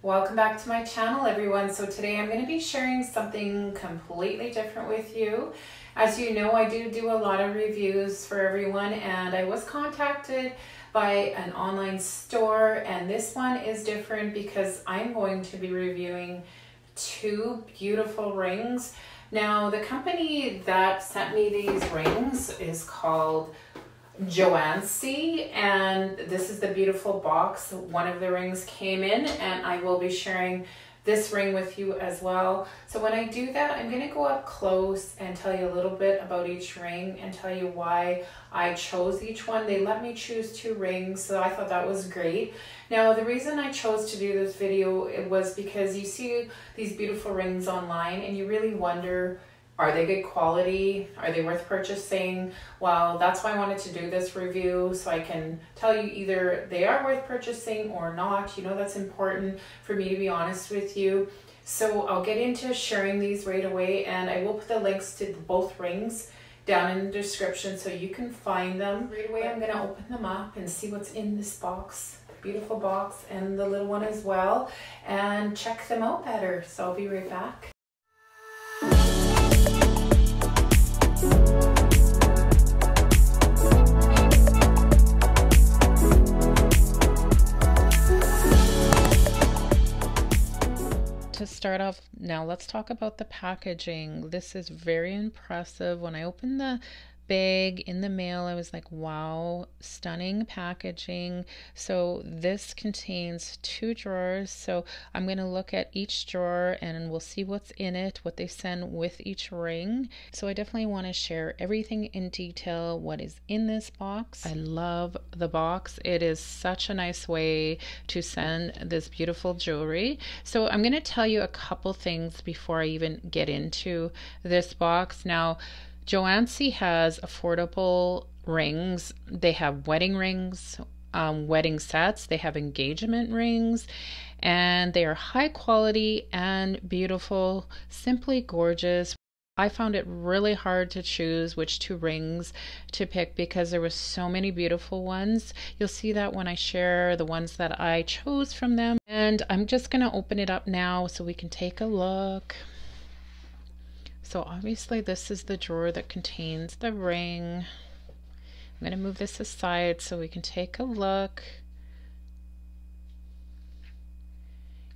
Welcome back to my channel, everyone. So today I'm going to be sharing something completely different with you. As you know, I do a lot of reviews for everyone, and I was contacted by an online store, and this one is different because I'm going to be reviewing two beautiful rings. Now, the company that sent me these rings is called Joancee, and this is the beautiful box one of the rings came in, and I will be sharing this ring with you as well. So when I do that, I'm going to go up close and tell you a little bit about each ring and tell you why I chose each one. They let me choose two rings, so I thought that was great. Now, the reason I chose to do this video, it was because you see these beautiful rings online and you really wonder, are they good quality? Are they worth purchasing? Well, that's why I wanted to do this review, so I can tell you either they are worth purchasing or not. You know, that's important for me to be honest with you. So I'll get into sharing these right away, and I will put the links to both rings down in the description so you can find them. Right away, I'm gonna open them up and see what's in this box. Beautiful box, and the little one as well, and check them out better. So I'll be right back. To start off, now let's talk about the packaging. This is very impressive. When I opened the bag in the mail, I was like, wow, stunning packaging. So this contains two drawers, so I'm going to look at each drawer and we'll see what's in it, what they send with each ring. So I definitely want to share everything in detail, what is in this box. I love the box. It is such a nice way to send this beautiful jewelry. So I'm going to tell you a couple things before I even get into this box. Now, Joancee has affordable rings. They have wedding rings, wedding sets, they have engagement rings, and they are high quality and beautiful, simply gorgeous. I found it really hard to choose which two rings to pick because there were so many beautiful ones. You'll see that when I share the ones that I chose from them. And I'm just going to open it up now so we can take a look. So obviously this is the drawer that contains the ring. I'm going to move this aside so we can take a look.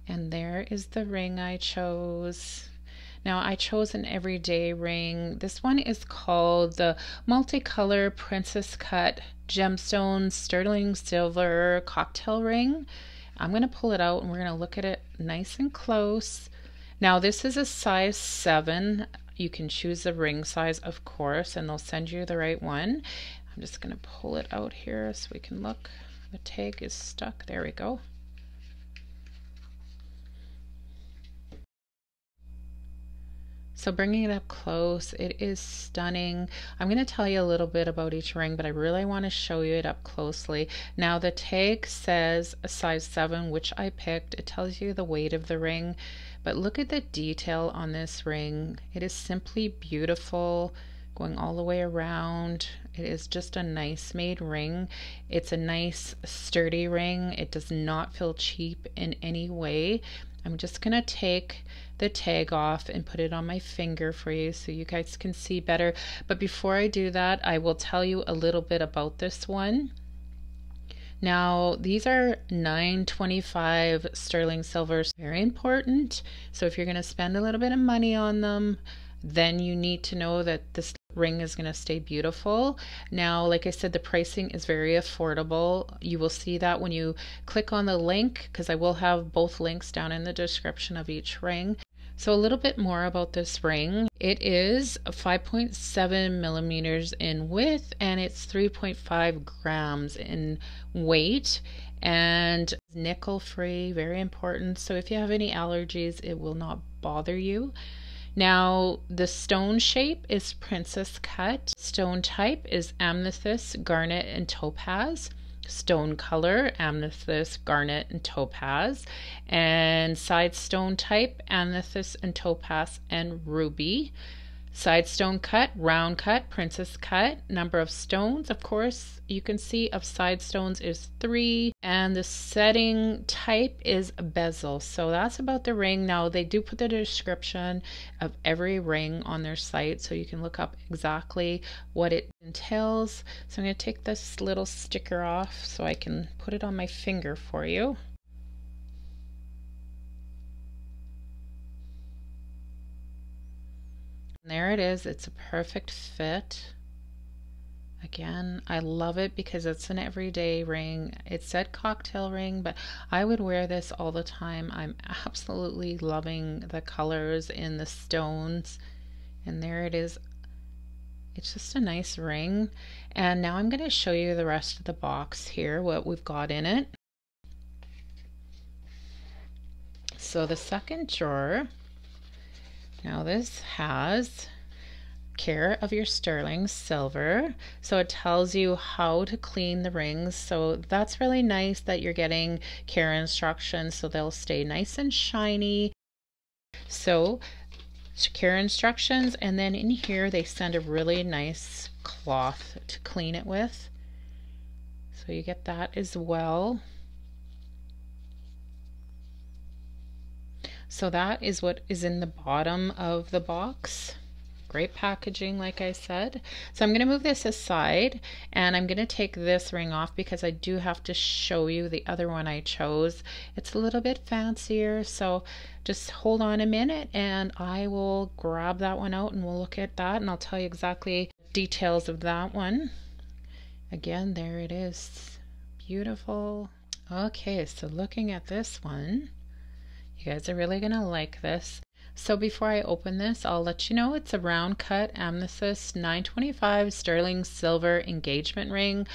And there is the ring I chose. Now I chose an everyday ring. This one is called the Multicolor Princess Cut Gemstone Sterling Silver Cocktail Ring. I'm going to pull it out and we're going to look at it nice and close. Now this is a size 7. You can choose the ring size, of course, and they'll send you the right one. I'm just going to pull it out here so we can look. The tag is stuck. There we go. So bringing it up close, it is stunning. I'm going to tell you a little bit about each ring, but I really want to show you it up closely. Now the tag says a size 7, which I picked. It tells you the weight of the ring, but look at the detail on this ring. It is simply beautiful, going all the way around. It is just a nice made ring. It's a nice sturdy ring. It does not feel cheap in any way. I'm just going to take the tag off and put it on my finger for you so you guys can see better. But before I do that, I will tell you a little bit about this one. Now, these are $9.25 sterling silver. Very important. So if you're going to spend a little bit of money on them, then you need to know that this ring is going to stay beautiful. Now, like I said, the pricing is very affordable. You will see that when you click on the link, because I will have both links down in the description of each ring. So a little bit more about this ring. It is 5.7 millimeters in width, and it's 3.5 grams in weight, and nickel free, very important. So if you have any allergies, it will not bother you. Now, the stone shape is princess cut. Stone type is amethyst, garnet, and topaz. Stone color, amethyst, garnet, and topaz. And side stone type, amethyst and topaz and ruby. Side stone cut, round cut, princess cut. Number of stones, of course, you can see of side stones is 3. And the setting type is bezel. So that's about the ring. Now they do put the description of every ring on their site, so you can look up exactly what it entails. So I'm going to take this little sticker off so I can put it on my finger for you. There it is. It's a perfect fit. Again, I love it because it's an everyday ring. It said cocktail ring, but I would wear this all the time. I'm absolutely loving the colors in the stones. And there it is. It's just a nice ring. And now I'm going to show you the rest of the box here, what we've got in it. So the second drawer. Now this has care of your sterling silver, so it tells you how to clean the rings. So that's really nice that you're getting care instructions so they'll stay nice and shiny. So care instructions, and then in here they send a really nice cloth to clean it with, so you get that as well. So that is what is in the bottom of the box. Great packaging, like I said. So I'm going to move this aside, and I'm going to take this ring off because I do have to show you the other one I chose. It's a little bit fancier, so just hold on a minute and I will grab that one out and we'll look at that, and I'll tell you exactly details of that one. Again, there it is. Beautiful. Okay, so looking at this one, you guys are really going to like this. So before I open this, I'll let you know it's a round cut amethyst 925 sterling silver engagement ring.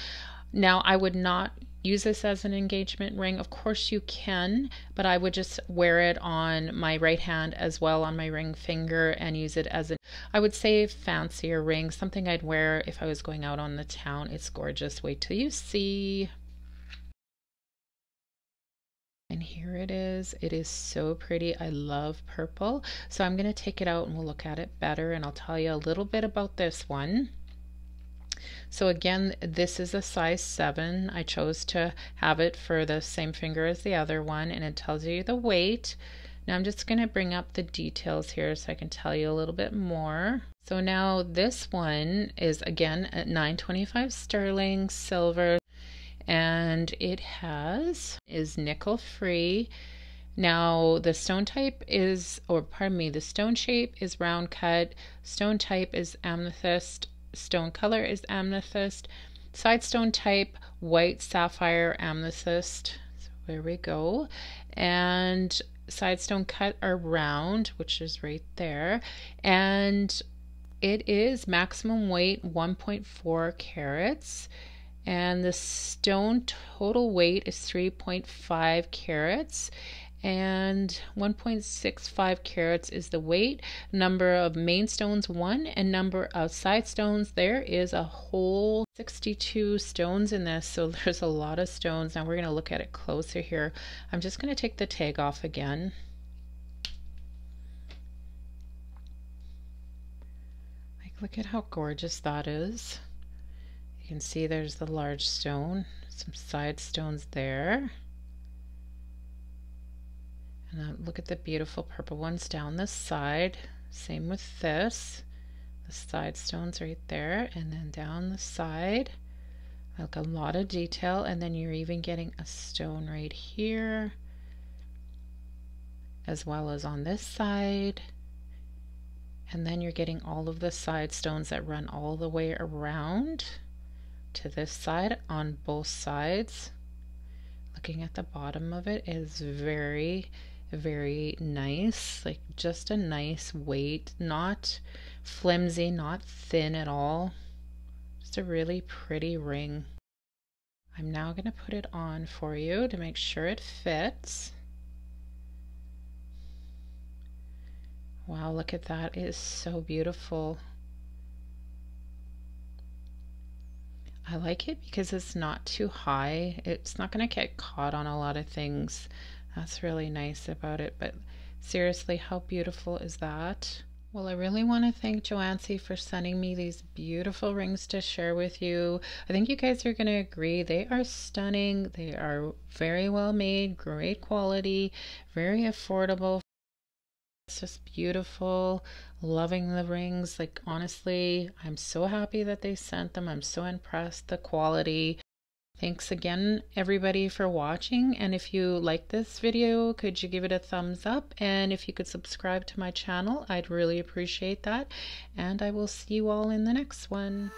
Now I would not use this as an engagement ring. Of course you can, but I would just wear it on my right hand as well on my ring finger and use it as I would say fancier ring, something I'd wear if I was going out on the town. It's gorgeous. Wait till you see. And here it is. It is so pretty. I love purple. So I'm going to take it out and we'll look at it better, and I'll tell you a little bit about this one. So again, this is a size 7. I chose to have it for the same finger as the other one, and it tells you the weight. Now I'm just going to bring up the details here so I can tell you a little bit more. So now this one is again at 925 sterling silver, and it is nickel free. Now the stone type is, or pardon me, the stone shape is round cut, stone type is amethyst, stone color is amethyst, side stone type white sapphire amethyst. So there we go. And side stone cut are round, which is right there, and it is maximum weight 1.4 carats. And the stone total weight is 3.5 carats, and 1.65 carats is the weight. Number of main stones 1, and number of side stones, there is a whole 62 stones in this, so there's a lot of stones. Now we're going to look at it closer here. I'm just going to take the tag off again. Like, look at how gorgeous that is. You can see there's the large stone, some side stones there. And look at the beautiful purple ones down this side. Same with this. The side stones right there, and then down the side. Like a lot of detail, and then you're even getting a stone right here, as well as on this side. And then you're getting all of the side stones that run all the way around to this side on both sides. Looking at the bottom of it is very, very nice, like just a nice weight, not flimsy, not thin at all. Just a really pretty ring. I'm now going to put it on for you to make sure it fits. Wow, look at that. It is so beautiful. I like it because it's not too high. It's not going to get caught on a lot of things. That's really nice about it. But seriously, how beautiful is that? Well, I really want to thank Joancee for sending me these beautiful rings to share with you. I think you guys are going to agree. They are stunning. They are very well made, great quality, very affordable. It's just beautiful. Loving the rings. Like, honestly, I'm so happy that they sent them. I'm so impressed. The quality. Thanks again, everybody, for watching. And if you like this video, could you give it a thumbs up? And if you could subscribe to my channel, I'd really appreciate that. And I will see you all in the next one.